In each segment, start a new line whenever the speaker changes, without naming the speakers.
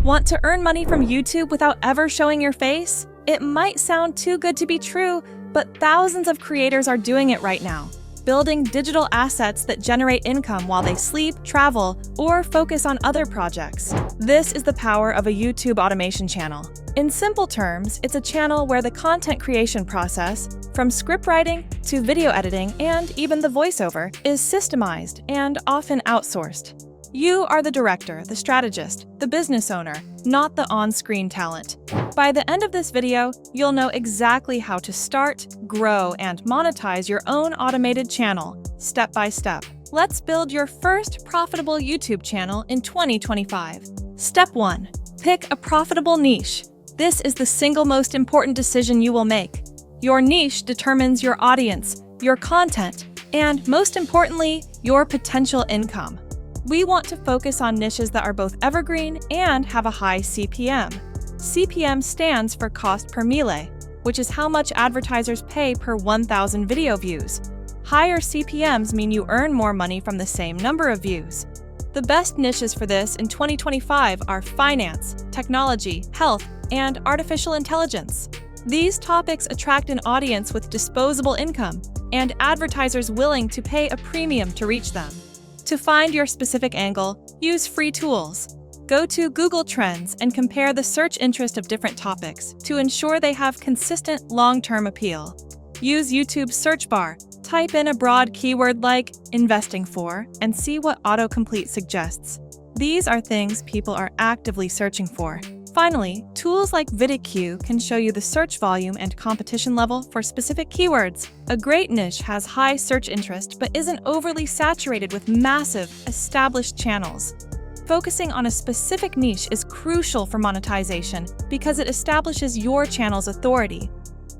Want to earn money from YouTube without ever showing your face? It might sound too good to be true, but thousands of creators are doing it right now, building digital assets that generate income while they sleep, travel, or focus on other projects. This is the power of a YouTube automation channel. In simple terms, it's a channel where the content creation process, from script writing to video editing and even the voiceover, is systemized and often outsourced. You are the director, the strategist, the business owner, not the on-screen talent. By the end of this video, you'll know exactly how to start, grow, and monetize your own automated channel, step by step. Let's build your first profitable YouTube channel in 2025. Step 1. Pick a profitable niche. This is the single most important decision you will make. Your niche determines your audience, your content, and most importantly, your potential income. We want to focus on niches that are both evergreen and have a high CPM. CPM stands for cost per mille, which is how much advertisers pay per 1,000 video views. Higher CPMs mean you earn more money from the same number of views. The best niches for this in 2025 are finance, technology, health, and artificial intelligence. These topics attract an audience with disposable income and advertisers willing to pay a premium to reach them. To find your specific angle, use free tools. Go to Google Trends and compare the search interest of different topics to ensure they have consistent long-term appeal. Use YouTube's search bar. Type in a broad keyword like investing for and see what autocomplete suggests. These are things people are actively searching for. Finally, tools like VidIQ can show you the search volume and competition level for specific keywords. A great niche has high search interest but isn't overly saturated with massive, established channels. Focusing on a specific niche is crucial for monetization because it establishes your channel's authority.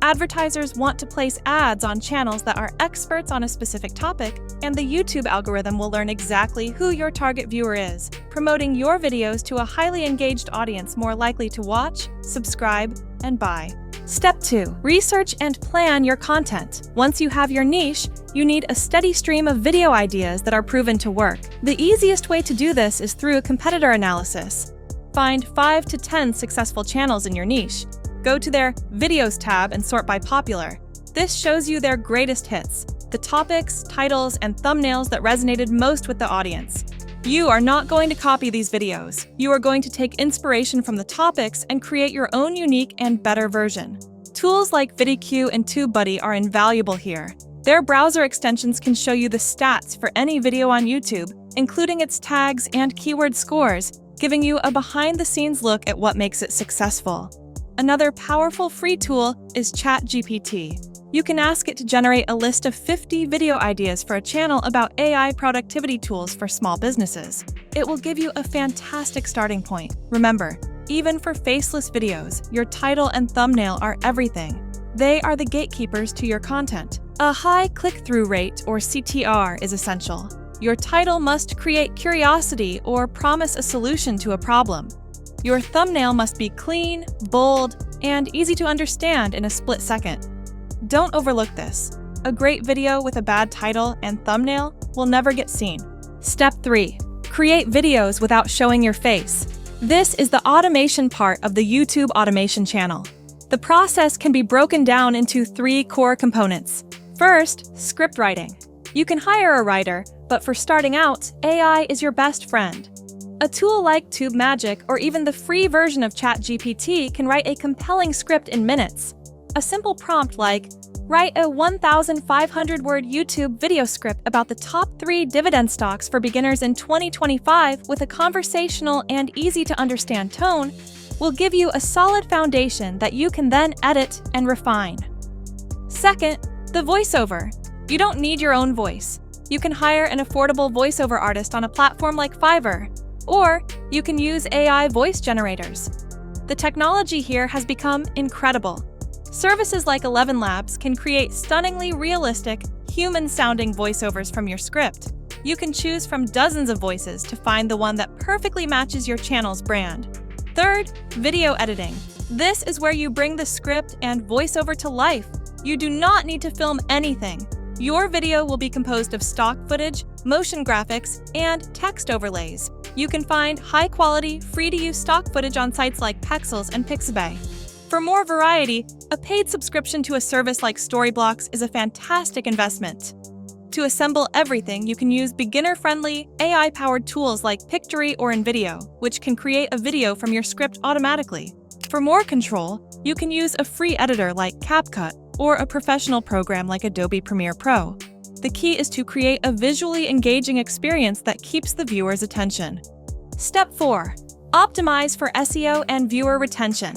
Advertisers want to place ads on channels that are experts on a specific topic, and the YouTube algorithm will learn exactly who your target viewer is, promoting your videos to a highly engaged audience more likely to watch, subscribe, and buy. Step 2. Research and plan your content. Once you have your niche, you need a steady stream of video ideas that are proven to work. The easiest way to do this is through a competitor analysis. Find 5 to 10 successful channels in your niche. Go to their Videos tab and sort by popular. This shows you their greatest hits, the topics, titles, and thumbnails that resonated most with the audience. You are not going to copy these videos. You are going to take inspiration from the topics and create your own unique and better version. Tools like VidIQ and TubeBuddy are invaluable here. Their browser extensions can show you the stats for any video on YouTube, including its tags and keyword scores, giving you a behind-the-scenes look at what makes it successful. Another powerful free tool is ChatGPT. You can ask it to generate a list of 50 video ideas for a channel about AI productivity tools for small businesses. It will give you a fantastic starting point. Remember, even for faceless videos, your title and thumbnail are everything. They are the gatekeepers to your content. A high click-through rate, or CTR, is essential. Your title must create curiosity or promise a solution to a problem. Your thumbnail must be clean, bold, and easy to understand in a split second. Don't overlook this. A great video with a bad title and thumbnail will never get seen. Step 3. Create videos without showing your face. This is the automation part of the YouTube automation channel. The process can be broken down into 3 core components. First, script writing. You can hire a writer, but for starting out, AI is your best friend. A tool like TubeMagic or even the free version of ChatGPT can write a compelling script in minutes. A simple prompt like, write a 1,500-word YouTube video script about the top 3 dividend stocks for beginners in 2025 with a conversational and easy-to-understand tone, will give you a solid foundation that you can then edit and refine. Second, the voiceover. You don't need your own voice. You can hire an affordable voiceover artist on a platform like Fiverr. Or you can use AI voice generators. The technology here has become incredible. Services like 11 Labs can create stunningly realistic, human-sounding voiceovers from your script. You can choose from dozens of voices to find the one that perfectly matches your channel's brand. Third, video editing. This is where you bring the script and voiceover to life. You do not need to film anything. Your video will be composed of stock footage, motion graphics, and text overlays. You can find high-quality, free-to-use stock footage on sites like Pexels and Pixabay. For more variety, a paid subscription to a service like Storyblocks is a fantastic investment. To assemble everything, you can use beginner-friendly, AI-powered tools like Pictory or InVideo, which can create a video from your script automatically. For more control, you can use a free editor like CapCut or a professional program like Adobe Premiere Pro. The key is to create a visually engaging experience that keeps the viewer's attention. Step 4. Optimize for SEO and viewer retention.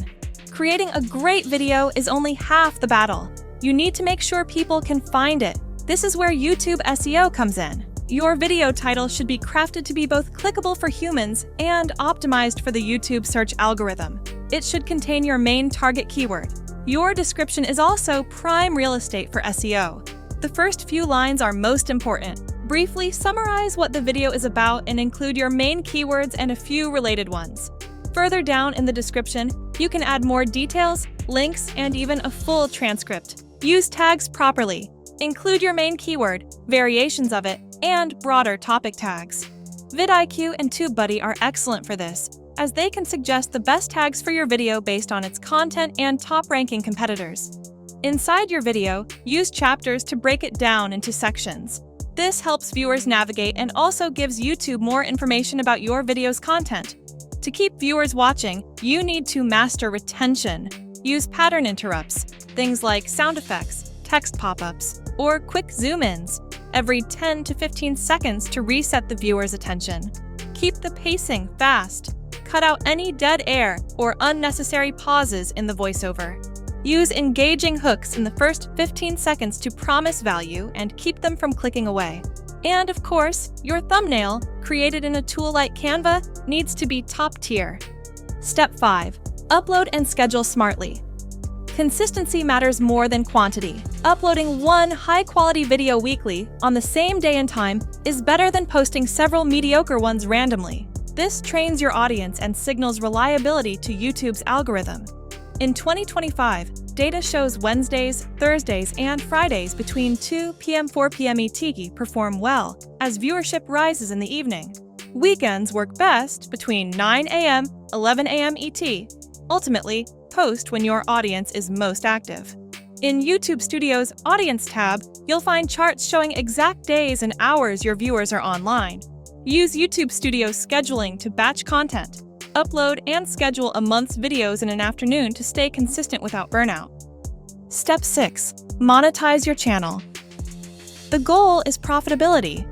Creating a great video is only half the battle. You need to make sure people can find it. This is where YouTube SEO comes in. Your video title should be crafted to be both clickable for humans and optimized for the YouTube search algorithm. It should contain your main target keyword. Your description is also prime real estate for SEO. The first few lines are most important. Briefly summarize what the video is about and include your main keywords and a few related ones. Further down in the description, you can add more details, links, and even a full transcript. Use tags properly. Include your main keyword, variations of it, and broader topic tags. vidIQ and TubeBuddy are excellent for this, as they can suggest the best tags for your video based on its content and top-ranking competitors. Inside your video, use chapters to break it down into sections. This helps viewers navigate and also gives YouTube more information about your video's content. To keep viewers watching, you need to master retention. Use pattern interrupts, things like sound effects, text pop-ups, or quick zoom-ins, every 10 to 15 seconds to reset the viewer's attention. Keep the pacing fast. Cut out any dead air or unnecessary pauses in the voiceover. Use engaging hooks in the first 15 seconds to promise value and keep them from clicking away. And of course, your thumbnail, created in a tool like Canva, needs to be top tier. Step 5. Upload and schedule smartly. Consistency matters more than quantity. Uploading one high-quality video weekly on the same day and time is better than posting several mediocre ones randomly. This trains your audience and signals reliability to YouTube's algorithm. In 2025, data shows Wednesdays, Thursdays, and Fridays between 2 p.m. 4 p.m. ET perform well, as viewership rises in the evening. Weekends work best between 9 a.m. 11 a.m. ET. Ultimately, post when your audience is most active. In YouTube Studio's Audience tab, you'll find charts showing exact days and hours your viewers are online. Use YouTube Studio's scheduling to batch content. Upload and schedule a month's videos in an afternoon to stay consistent without burnout. Step 6. Monetize your channel. The goal is profitability.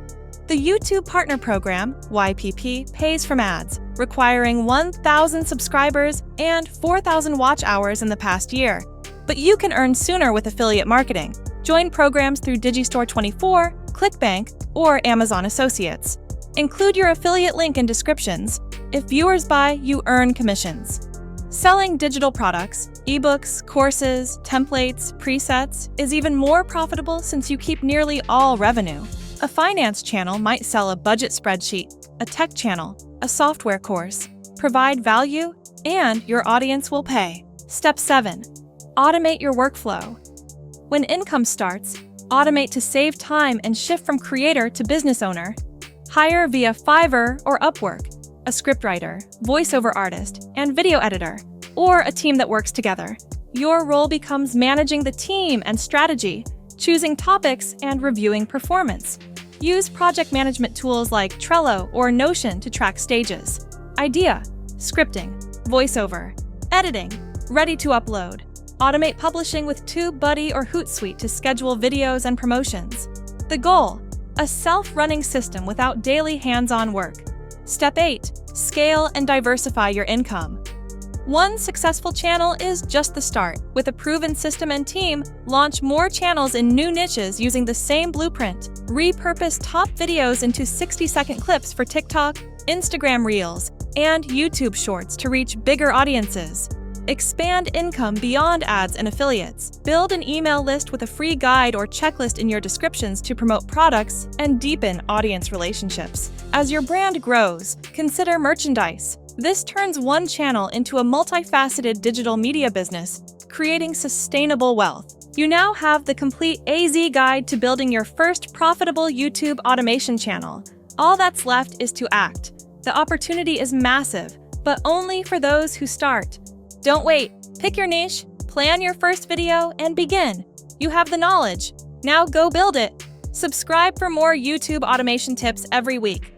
The YouTube Partner Program, YPP, pays from ads, requiring 1,000 subscribers and 4,000 watch hours in the past year. But you can earn sooner with affiliate marketing. Join programs through Digistore24, ClickBank, or Amazon Associates. Include your affiliate link in descriptions. If viewers buy, you earn commissions. Selling digital products, ebooks, courses, templates, presets is even more profitable since you keep nearly all revenue. A finance channel might sell a budget spreadsheet, a tech channel, a software course, provide value, and your audience will pay. Step 7. Automate your workflow. When income starts, automate to save time and shift from creator to business owner. Hire via Fiverr or Upwork, a scriptwriter, voiceover artist, and video editor, or a team that works together. Your role becomes managing the team and strategy, choosing topics, and reviewing performance. Use project management tools like Trello or Notion to track stages. Idea, scripting, voiceover, editing, ready to upload. Automate publishing with TubeBuddy or Hootsuite to schedule videos and promotions. The goal, a self-running system without daily hands-on work. Step 8. Scale and diversify your income. One successful channel is just the start. With a proven system and team, launch more channels in new niches using the same blueprint. Repurpose top videos into 60-second clips for TikTok, Instagram Reels, and YouTube Shorts to reach bigger audiences. Expand income beyond ads and affiliates. Build an email list with a free guide or checklist in your descriptions to promote products and deepen audience relationships. As your brand grows, consider merchandise. This turns one channel into a multifaceted digital media business, creating sustainable wealth. You now have the complete AZ guide to building your first profitable YouTube automation channel. All that's left is to act. The opportunity is massive, but only for those who start. Don't wait. Pick your niche, plan your first video, and begin. You have the knowledge. Now go build it. Subscribe for more YouTube automation tips every week.